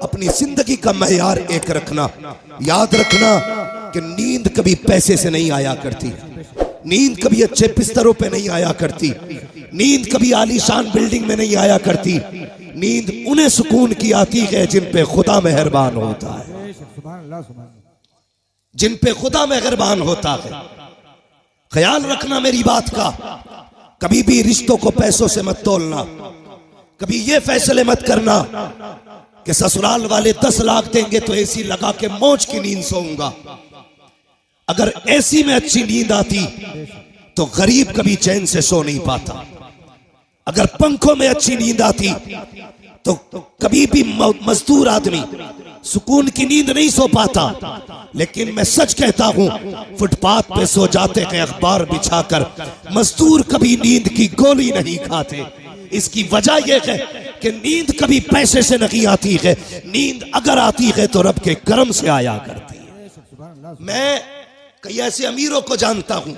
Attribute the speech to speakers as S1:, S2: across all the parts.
S1: अपनी जिंदगी का मैयार एक रखना। याद रखना कि नींद कभी पैसे से नहीं आया करती, नींद कभी अच्छे बिस्तरों पे नहीं आया करती, नींद कभी आलीशान बिल्डिंग में नहीं आया करती। नींद उन्हें सुकून की आती है जिन पे खुदा मेहरबान होता है, जिन पे खुदा मेहरबान होता है। ख्याल रखना मेरी बात का, कभी भी रिश्तों को पैसों से मत तोलना। कभी ये फैसले मत करना कि ससुराल वाले 10 लाख देंगे तो एसी लगा के मौज की नींद सोऊंगा। अगर एसी में अच्छी नींद आती तो गरीब कभी चैन से सो नहीं पाता। अगर पंखों में अच्छी नींद आती तो कभी भी मजदूर आदमी सुकून की नींद नहीं सो पाता। लेकिन मैं सच कहता हूं, फुटपाथ पे सो जाते हैं अखबार बिछाकर, मजदूर कभी नींद की गोली नहीं खाते। इसकी वजह यह है कि नींद कभी पैसे से नहीं आती है, नींद अगर आती है तो रब के करम से आया करती है। मैं कई ऐसे अमीरों को जानता हूं,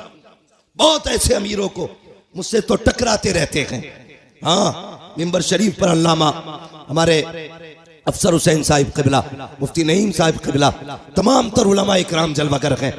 S1: बहुत ऐसे अमीरों को, मुझसे तो टकराते रहते हैं। हाँ, मिंबर शरीफ पर अल्लामा हमारे अफसर हुसैन साहिब क़िबला, मुफ्ती नईम साहिब क़िबला, तमाम तर उलमा इकराम जलवागर हैं,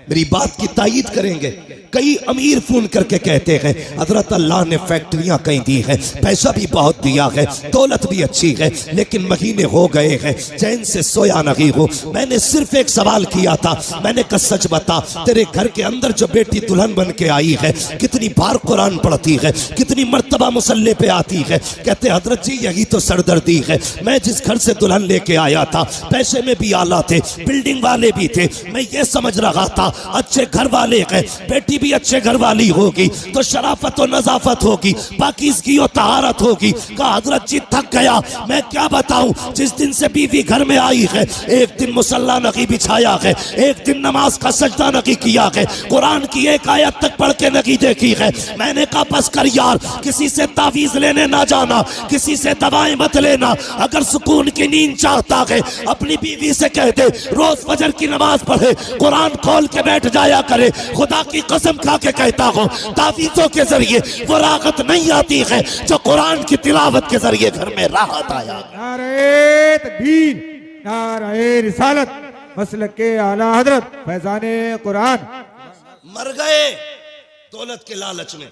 S1: मेरी बात की तायीद करेंगे। कई अमीर फोन करके कहते हैं हजरत अल्लाह ने फैक्ट्रियां कहीं दी है, पैसा भी बहुत दिया है, दौलत भी अच्छी है, लेकिन महीने हो गए हैं चैन से सोया नहीं हो। मैंने सिर्फ एक सवाल किया था, मैंने कहा सच बता, तेरे घर के अंदर जो बेटी दुल्हन बन के आई है कितनी बार कुरान पढ़ती है, कितनी मर्तबा मुसल्ले पे आती है? कहते हजरत जी यही तो सरदर्दी है। मैं जिस घर से दुल्हन लेके आया था पैसे में भी आला थे, बिल्डिंग वाले भी थे, मैं ये समझ रहा था अच्छे घर वाले हैं, बेटी भी अच्छे घर वाली होगी तो शराफत और नजाफत होगी, पाकीज़गी और तहारत होगी। कहा हजरत जी थक गया, मैं क्या बताऊं, जिस दिन से बीवी घर में आई है एक दिन मुसल्ला नहीं बिछाया है, एक दिन नमाज का सजदा नहीं किया है, कुरान की एक आयत तक पढ़ के नहीं देखी है। मैंने कहा बस कर यार, किसी से तावीज लेने ना जाना, किसी से दवाएं मत लेना। अगर सुकून की नींद चाहता है अपनी बीवी से कह दे रोज फजर की नमाज पढ़े, कुरान खोल के बैठ जाया करे। खुदा की कसम खा के कहता हूं तावीज़ों के जरिए वो राहत नहीं आती है जो कुरान की तिलावत के जरिए घर में राहत आया।
S2: नारे तकबीर, नारे रिसालत, मसलक के आला हजरत फैजाने कुरान।
S1: मर गए दौलत के लालच में।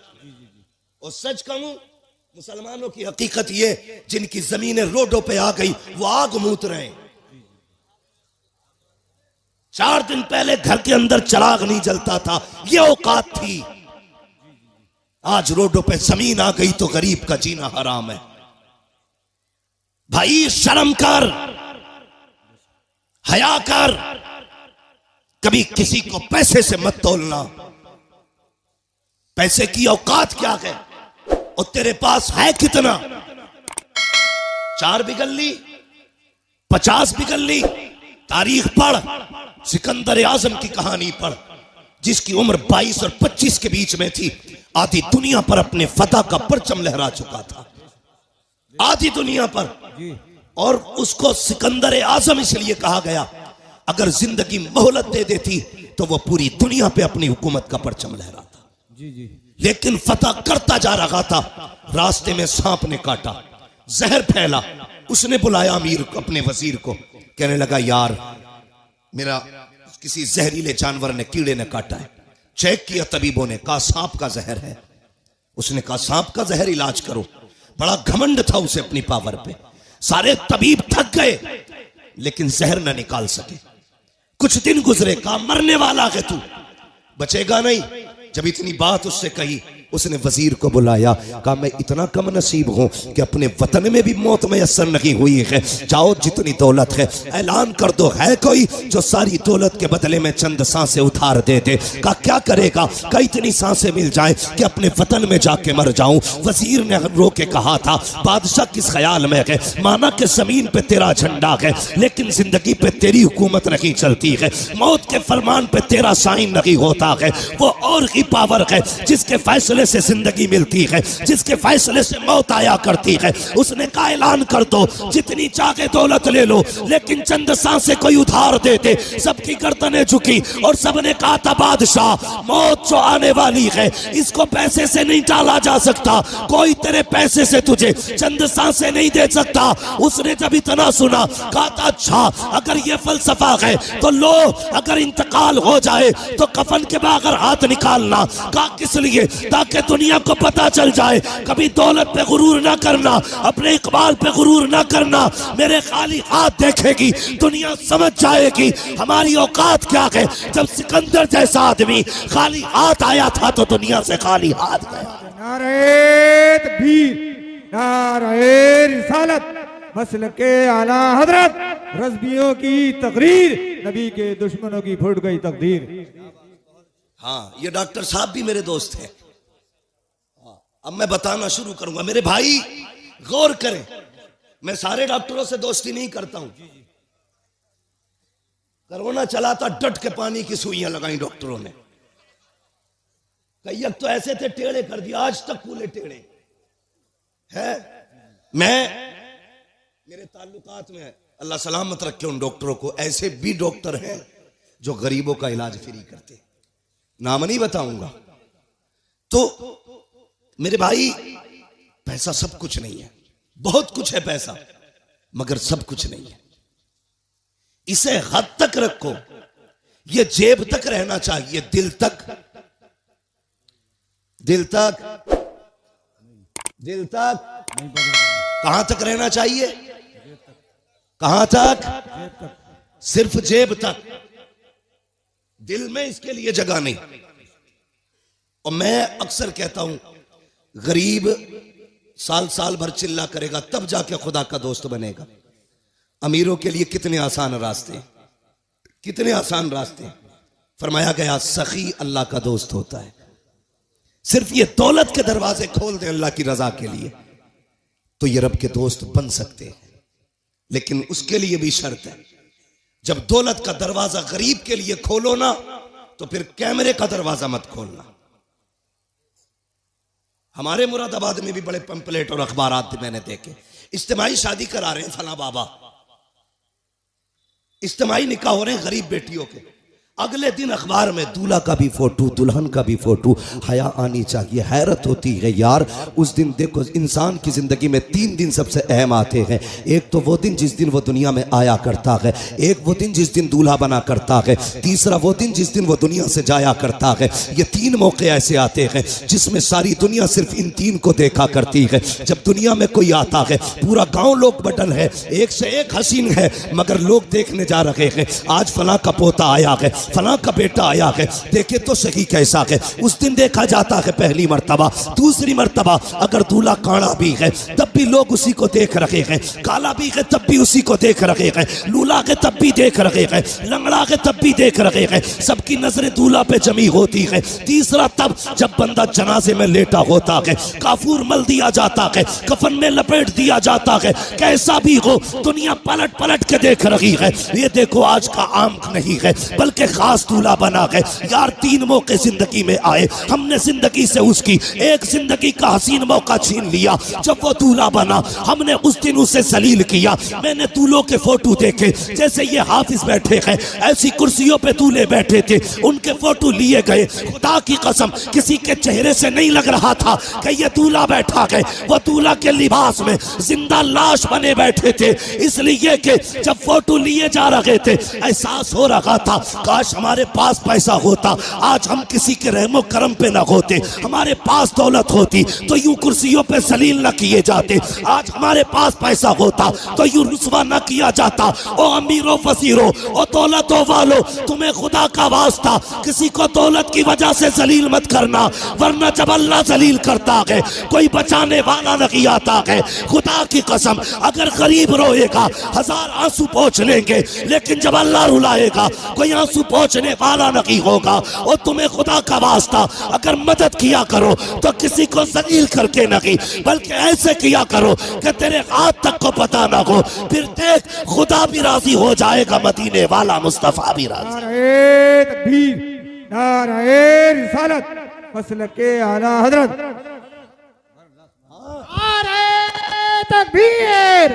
S1: और सच कहूं, मुसलमानों की हकीकत ये, जिनकी जमीनें रोडों पे आ गई वो आग मूत रहे हैं। 4 दिन पहले घर के अंदर चिराग नहीं जलता था, ये औकात थी। आज रोडों पे जमीन आ गई तो गरीब का जीना हराम है। भाई शर्म कर, हया कर, कभी किसी को पैसे से मत तोलना। पैसे की औकात क्या है और तेरे पास है कितना? 4 बिगल ली, 50 बिगल ली। तारीख पढ़, सिकंदर आजम की कहानी पढ़, जिसकी उम्र 22 और 25 के बीच में थी, आधी दुनिया पर अपने फतह का परचम लहरा चुका था, आधी दुनिया पर। और उसको सिकंदर आजम इसलिए कहा गया, अगर जिंदगी मोहलत दे देती तो वो पूरी दुनिया पे अपनी हुकूमत का परचम लहराता। लेकिन फतह करता जा रहा था, रास्ते में सांप ने काटा, जहर फैला। उसने बुलाया अमीर को, अपने वजीर को, कहने लगा यार मेरा किसी जहरीले जानवर ने, कीड़े ने काटा है। चेक किया तबीबों ने, कहा सांप का जहर है। उसने कहा सांप का जहर इलाज करो। बड़ा घमंड था उसे अपनी पावर पे। सारे तबीब थक गए लेकिन जहर न निकाल सके। कुछ दिन गुजरे, कहा मरने वाला है तू, बचेगा नहीं। जब इतनी बात उससे कही, उसने वजीर को बुलाया, कहा मैं इतना कम नसीब हूं कि अपने वतन में भी मौत मैसर नहीं हुई है। जाओ जितनी दौलत है ऐलान कर दो, है कोई जो सारी दौलत के बदले में चंद सांसें उधार दे दे? कहा क्या करेगा? कहा इतनी सांसें मिल जाए कि अपने वतन में जाके मर जाऊं। वजीर ने रो के कहा था बादशाह किस ख्याल में है, माना कि जमीन पे तेरा झंडा है लेकिन जिंदगी पे तेरी हुकूमत नहीं चलती है, मौत के फरमान पे तेरा साइन नहीं होता है। वो और ही पावर है जिसके फैसले फैसले से जिंदगी मिलती है, जिसके फैसले से मौत आया करती है, उसने का ऐलान कर दो जितनी चाहे दौलत ले लो, लेकिन चंद सांसें कोई उधार दे दे। सबकी गर्दनें झुकी और सबने कहा था बादशाह मौत जो आने वाली है इसको पैसे से नहीं टाला जा सकता, कोई तेरे पैसे से तुझे चंद सांसें नहीं दे सकता। उसने जब इतना सुना कहा था अच्छा अगर ये फलसफा है तो लो, अगर इंतकाल हो जाए तो कफन के बगैर हाथ निकालना। कहा किस लिए? ताकि दुनिया को पता चल जाए, कभी दौलत पे गुरूर ना करना, अपने इकबाल पे गुरूर ना करना, मेरे खाली हाथ देखेगी दुनिया समझ जाएगी हमारी औकात क्या है। जब सिकंदर जैसा आदमी खाली हाथ आया था तो दुनिया से खाली हाथ गया।
S2: नारे तकबीर, नारे रिसालत, मसलके आला हजरत, रज़बियों की तकरीर, नबी के दुश्मनों की फूट गई तकदीर।
S1: हाँ, ये डॉक्टर साहब भी मेरे दोस्त हैं। अब मैं बताना शुरू करूंगा। मेरे भाई गौर करें, मैं सारे डॉक्टरों से दोस्ती नहीं करता हूं। कोरोना चला था, डट के पानी की सुइयां लगाई डॉक्टरों ने। कई तो ऐसे थे टेढ़े कर दिया, आज तक पूरे टेढ़े है। मेरे ताल्लुकात में अल्लाह सलामत रखे उन डॉक्टरों को, ऐसे भी डॉक्टर हैं जो गरीबों का इलाज फ्री करते, नाम नहीं बताऊंगा। तो मेरे भाई पैसा सब कुछ नहीं है, बहुत कुछ है पैसा, मगर सब कुछ नहीं है। इसे हद तक रखो, ये जेब तक रहना चाहिए, दिल तक, दिल तक, दिल तक। कहां तक रहना चाहिए? कहां तक? सिर्फ जेब तक, दिल में इसके लिए जगह नहीं। और मैं अक्सर कहता हूं गरीब साल साल भर चिल्ला करेगा तब जाके खुदा का दोस्त बनेगा। अमीरों के लिए कितने आसान रास्ते, कितने आसान रास्ते। फरमाया गया सखी अल्लाह का दोस्त होता है। सिर्फ ये दौलत के दरवाजे खोल दे अल्लाह की रजा के लिए तो ये रब के दोस्त बन सकते हैं, लेकिन उसके लिए भी शर्त है। जब दौलत का दरवाजा गरीब के लिए खोलो ना तो फिर कैमरे का दरवाजा मत खोलना। हमारे मुरादाबाद में भी बड़े पंपलेट और अखबारात मैंने देखे, इज्तिमाई शादी करा रहे हैं फला बाबा, इज्तिमाई निकाह हो रहे हैं गरीब बेटियों के। अगले दिन अखबार में दूल्हा का भी फोटो, दुल्हन का भी फोटो। हया आनी चाहिए। हैरत होती है यार, उस दिन देखो इंसान की जिंदगी में 3 दिन सबसे अहम आते हैं। एक तो वो दिन जिस दिन वो दुनिया में आया करता है, एक वो दिन जिस दिन दूल्हा बना करता है, तीसरा वो दिन जिस दिन वो दुनिया से जाया करता है। ये 3 मौके ऐसे आते हैं जिसमें सारी दुनिया सिर्फ इन 3 को देखा करती है। जब दुनिया में कोई आता है, पूरा गाँव लोग बटन है, एक से एक हसीन है, मगर लोग देखने जा रहे हैं आज फला का पोता आया है, फला का बेटा आया है, देखे तो सही कैसा है। उस दिन देखा जाता है पहली मर्तबा। दूसरी मर्तबा अगर दूल्हा काड़ा भी है तब भी लोग उसी को देख रहे हैं, काला भी है तब भी उसी को देख रहे हैं, लूला के तब भी देख रहे हैं, लंगड़ा के तब भी देख रहे हैं। सबकी नजरें दूल्हा पे जमी होती है। तीसरा तब जब बंदा जनाजे में लेटा होता है, काफूर मल दिया जाता है, कफन में लपेट दिया जाता है, कैसा भी हो दुनिया पलट पलट के देख रही है। ये देखो आज का आम नहीं है बल्कि खास दूल्हा बना है यार। 3 मौके जिंदगी में आए, हमने जिंदगी से उसकी एक जिंदगी का हसीन मौका छीन लिया। जब वो दूल्हा बना हमने उस दिन उसे जलील किया। मैंने दूल्हों के फोटो देखे, जैसे ये हाफिज बैठे हैं ऐसी कुर्सियों पे दूल्हे बैठे थे, उनके फोटो लिए गए। खुदा की कसम किसी के चेहरे से नहीं लग रहा था कि ये दूल्हा बैठा है। वो दूल्हा के लिबास में जिंदा लाश बने बैठे थे, इसलिए कि जब फोटो लिए जा रहे थे एहसास हो रहा था काश हमारे पास पैसा होता, आज हम किसी के रहमो करम पे न होते, हमारे पास दौलत होती तो यूं कुर्सियों पे जलील न किए जाते, आज हमारे पास पैसा होता तो यूं रुस्वा न किया जाता। ओ अमीरों फसीरों, ओ दौलतों वालों, तुम्हें खुदा का वास्ता किसी को दौलत की वजह से जलील मत करना, वरना जब अल्लाह जलील करता है कोई बचाने वाला नहीं आता है। खुदा की कसम अगर गरीब रोएगा 1000 आंसू पोंछ लेंगे, लेकिन जब अल्लाह रुलाएगा कोई आंसू पहुंचने वाला नहीं होगा। और तुम्हें खुदा का वास्ता अगर मदद किया करो तो किसी को जलील करके नहीं, बल्कि ऐसे किया करो कि तेरे हाथ तक को पता ना हो, फिर देख खुदा भी राजी हो जाएगा, मदीने वाला मुस्तफा भी राजी।
S2: नारे तकबीर, नारे रिसालत, मसल के आला हजरत। तकबीर।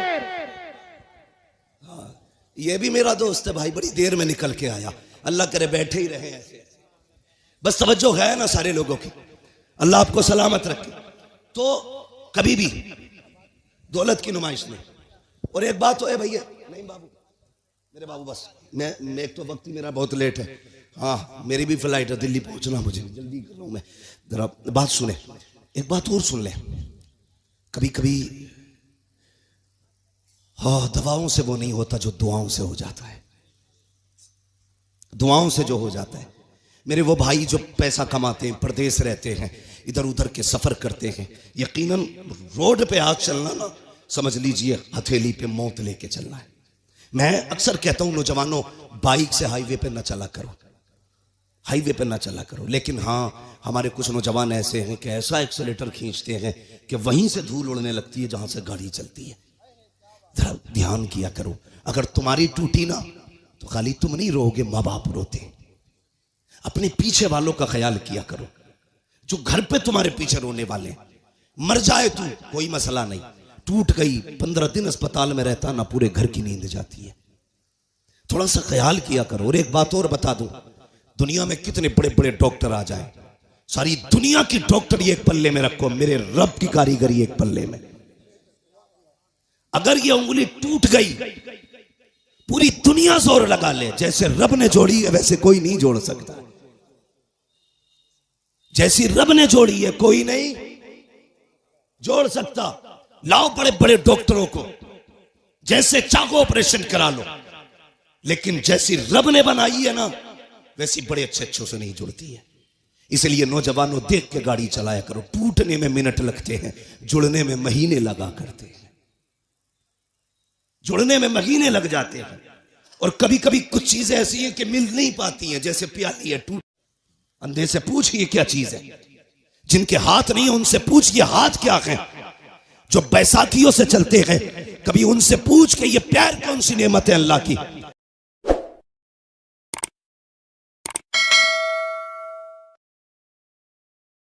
S1: ये भी मेरा दोस्त है भाई, बड़ी देर में निकल के आया। अल्लाह करे बैठे ही रहे ऐसे, बस तवज्जो है ना सारे लोगों की। अल्लाह आपको सलामत रखे। तो कभी भी दौलत की नुमाइश नहीं। और एक बात तो है भैया, नहीं बाबू, मेरे बाबू, बस मैं एक तो वक्त ही मेरा बहुत लेट है। हाँ, मेरी भी फ्लाइट है, दिल्ली पहुंचना, मुझे जल्दी कर लूँ मैं। जरा बात सुने, एक बात और सुन ले। कभी कभी हाँ, दवाओं से वो नहीं होता जो दुआओं से हो जाता है। दुआओं से जो हो जाता है। मेरे वो भाई जो पैसा कमाते हैं, प्रदेश रहते हैं, इधर उधर के सफर करते हैं, यकीनन रोड पे आज चलना ना, समझ लीजिए हथेली पे मौत लेके चलना है। मैं अक्सर कहता हूं नौजवानों, बाइक से हाईवे पे ना चला करो, हाईवे पे ना चला करो। लेकिन हाँ, हमारे कुछ नौजवान ऐसे हैं कि ऐसा एक्सेलेटर खींचते हैं कि वहीं से धूल उड़ने लगती है जहां से गाड़ी चलती है। जरा ध्यान किया करो, अगर तुम्हारी टूटी ना तो खाली तुम नहीं रोओगे, माँ बाप रोते। अपने पीछे वालों का ख्याल किया करो, जो घर पे तुम्हारे पीछे रोने वाले। मर जाए तू कोई मसला नहीं, टूट गई 15 दिन अस्पताल में रहता ना, पूरे घर की नींद जाती है। थोड़ा सा ख्याल किया करो। और एक बात और बता दूं, दुनिया में कितने बड़े बड़े डॉक्टर आ जाए, सारी दुनिया की डॉक्टरी एक पल्ले में रखो, मेरे रब की कारीगरी एक पल्ले में। अगर ये उंगली टूट गई, पूरी दुनिया जोर लगा ले, जैसे रब ने जोड़ी है वैसे कोई नहीं जोड़ सकता। जैसी रब ने जोड़ी है कोई नहीं जोड़ सकता। लाओ बड़े बड़े डॉक्टरों को, जैसे चाहो ऑपरेशन करा लो, लेकिन जैसी रब ने बनाई है ना, वैसी बड़े अच्छे से नहीं जुड़ती है। इसलिए नौजवानों, देख के गाड़ी चलाया करो। टूटने में मिनट लगते हैं, जुड़ने में महीने लगा करते हैं। जुड़ने में महीने लग जाते हैं। और कभी कभी कुछ चीजें ऐसी हैं कि मिल नहीं पाती हैं, जैसे प्याली है, टूट। अंधे से पूछिए क्या चीज है, जिनके हाथ नहीं है उनसे पूछिए हाथ क्या है। जो बैसाखियों से चलते हैं, कभी उनसे पूछ के ये प्यार कौन सी नेमत है अल्लाह की।